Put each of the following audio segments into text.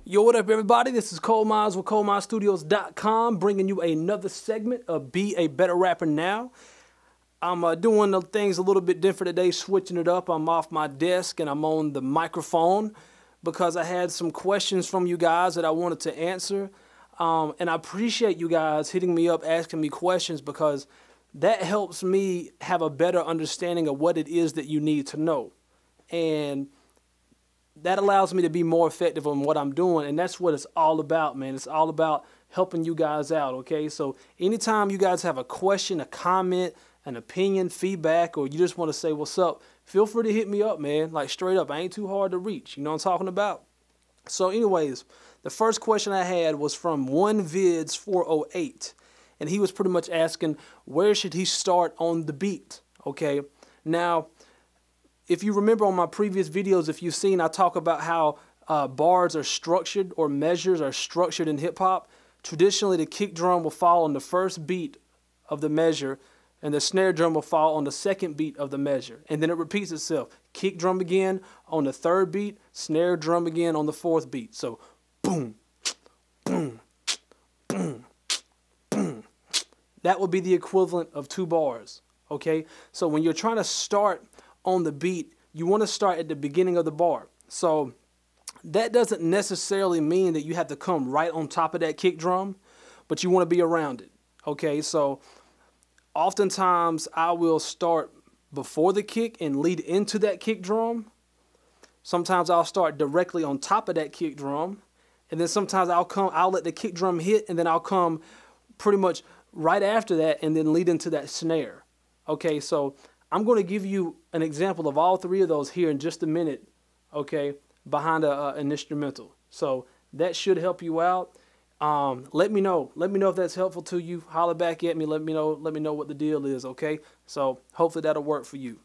Yo, what up, everybody? This is Cole Miles with ColeMilesStudios.com, bringing you another segment of Be a Better Rapper Now. I'm doing the things a little bit different today, switching it up. I'm off my desk and I'm on the microphone because I had some questions from you guys that I wanted to answer. And I appreciate you guys hitting me up, asking me questions, because that helps me have a better understanding of what it is that you need to know. And that allows me to be more effective on what I'm doing, and that's what it's all about, man. It's all about helping you guys out, okay? So anytime you guys have a question, a comment, an opinion, feedback, or you just want to say what's up, feel free to hit me up, man. Like, straight up, I ain't too hard to reach. You know what I'm talking about? So anyways, the first question I had was from OneVids408, and he was pretty much asking, where should he start on the beat, okay? Now, if you remember on my previous videos, if you've seen, I talk about how bars are structured, or measures are structured in hip-hop. Traditionally, the kick drum will fall on the first beat of the measure, and the snare drum will fall on the second beat of the measure. And then it repeats itself. Kick drum again on the third beat, snare drum again on the fourth beat. So, boom, boom, boom, boom. That would be the equivalent of 2 bars, okay? So when you're trying to start on the beat, you want to start at the beginning of the bar. So that doesn't necessarily mean that you have to come right on top of that kick drum, but you want to be around it. Okay, so oftentimes I will start before the kick and lead into that kick drum. Sometimes I'll start directly on top of that kick drum, and then sometimes I'll let the kick drum hit, and then I'll come pretty much right after that and then lead into that snare. Okay, so I'm going to give you an example of all 3 of those here in just a minute, okay, behind an instrumental. So that should help you out. Let me know. Let me know if that's helpful to you. Holler back at me. Let me know what the deal is, okay? So hopefully that'll work for you.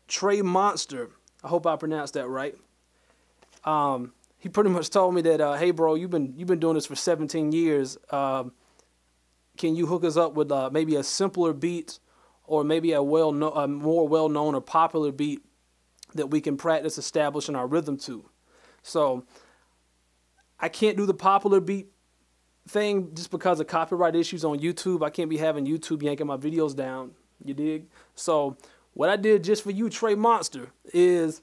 Trey Monster, I hope I pronounced that right. He pretty much told me that, hey, bro, you've been doing this for 17 years. Can you hook us up with maybe a simpler beat, or maybe a more well-known or popular beat that we can practice establishing our rhythm to? So I can't do the popular beat thing just because of copyright issues on YouTube. I can't be having YouTube yanking my videos down, you dig? So what I did just for you, Trey Monster, is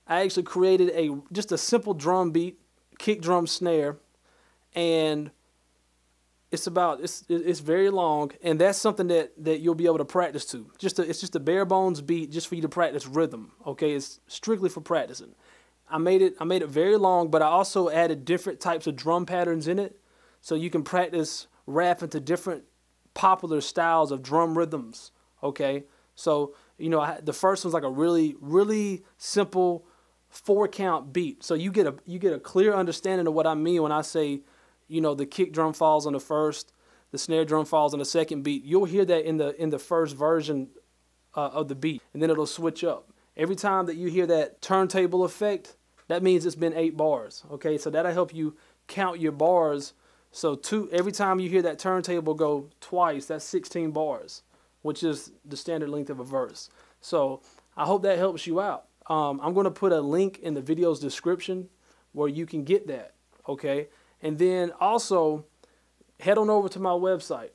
I actually created just a simple drum beat, kick drum snare, and it's very long, and that's something that you'll be able to practice to. It's just a bare bones beat just for you to practice rhythm. Okay, it's strictly for practicing. I made it very long, but I also added different types of drum patterns in it, so you can practice rapping to different popular styles of drum rhythms. Okay, so you know the first one's like a really simple 4-count beat, so you get a clear understanding of what I mean when I say, you know, the kick drum falls on the first, the snare drum falls on the second beat. You'll hear that in the first version of the beat, and then it'll switch up. Every time that you hear that turntable effect, that means it's been 8 bars. Okay, so that'll help you count your bars. So every time you hear that turntable go twice, that's 16 bars, which is the standard length of a verse. So I hope that helps you out. I'm going to put a link in the video's description where you can get that. Okay. And then also, head on over to my website.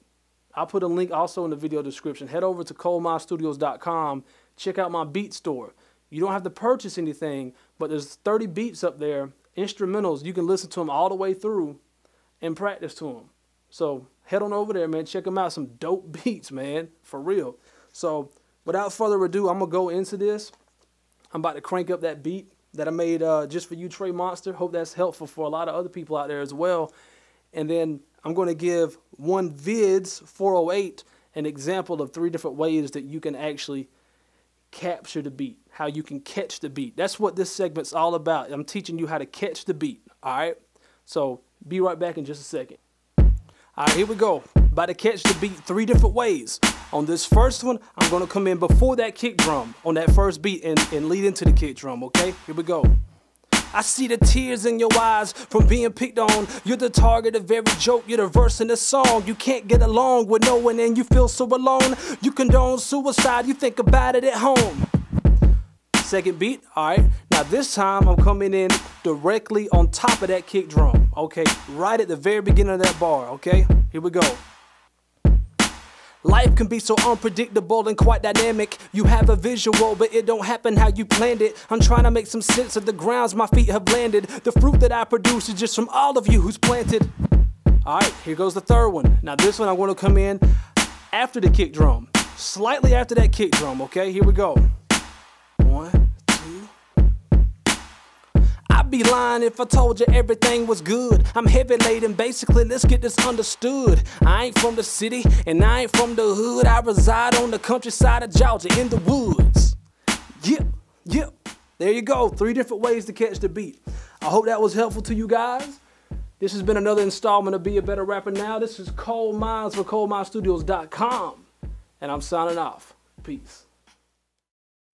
I'll put a link also in the video description. Head over to ColeMilesStudios.com. Check out my beat store. You don't have to purchase anything, but there's 30 beats up there, instrumentals. You can listen to them all the way through and practice to them. So head on over there, man. Check them out. Some dope beats, man, for real. So without further ado, I'm going to go into this. I'm about to crank up that beat that I made just for you, Trey Monster. Hope that's helpful for a lot of other people out there as well. And then I'm going to give OneVids408 an example of 3 different ways that you can actually capture the beat, how you can catch the beat. That's what this segment's all about. I'm teaching you how to catch the beat, all right? So be right back in just a second. All right, here we go. About to catch the beat 3 different ways. On this first one, I'm going to come in before that kick drum on that first beat and lead into the kick drum, okay? Here we go. I see the tears in your eyes from being picked on. You're the target of every joke, you're the verse in the song. You can't get along with no one and you feel so alone. You condone suicide, you think about it at home. second beat. All right, now this time I'm coming in directly on top of that kick drum. Okay, right at the very beginning of that bar. Okay, here we go. Life can be so unpredictable and quite dynamic. You have a visual, but it don't happen how you planned it. I'm trying to make some sense of the grounds my feet have landed. The fruit that I produce is just from all of you who's planted. Alright, here goes the third one. Now this one I want to come in after the kick drum. Slightly after that kick drum, okay? Here we go. 1, 2. I'd be lying if I told you everything was good. I'm heavy laden, basically, let's get this understood. I ain't from the city, and I ain't from the hood. I reside on the countryside of Georgia, in the woods. Yep. There you go, 3 different ways to catch the beat. I hope that was helpful to you guys. This has been another installment of Be a Better Rapper Now. This is Cole Mines for ColeMinesStudios.com, and I'm signing off. Peace.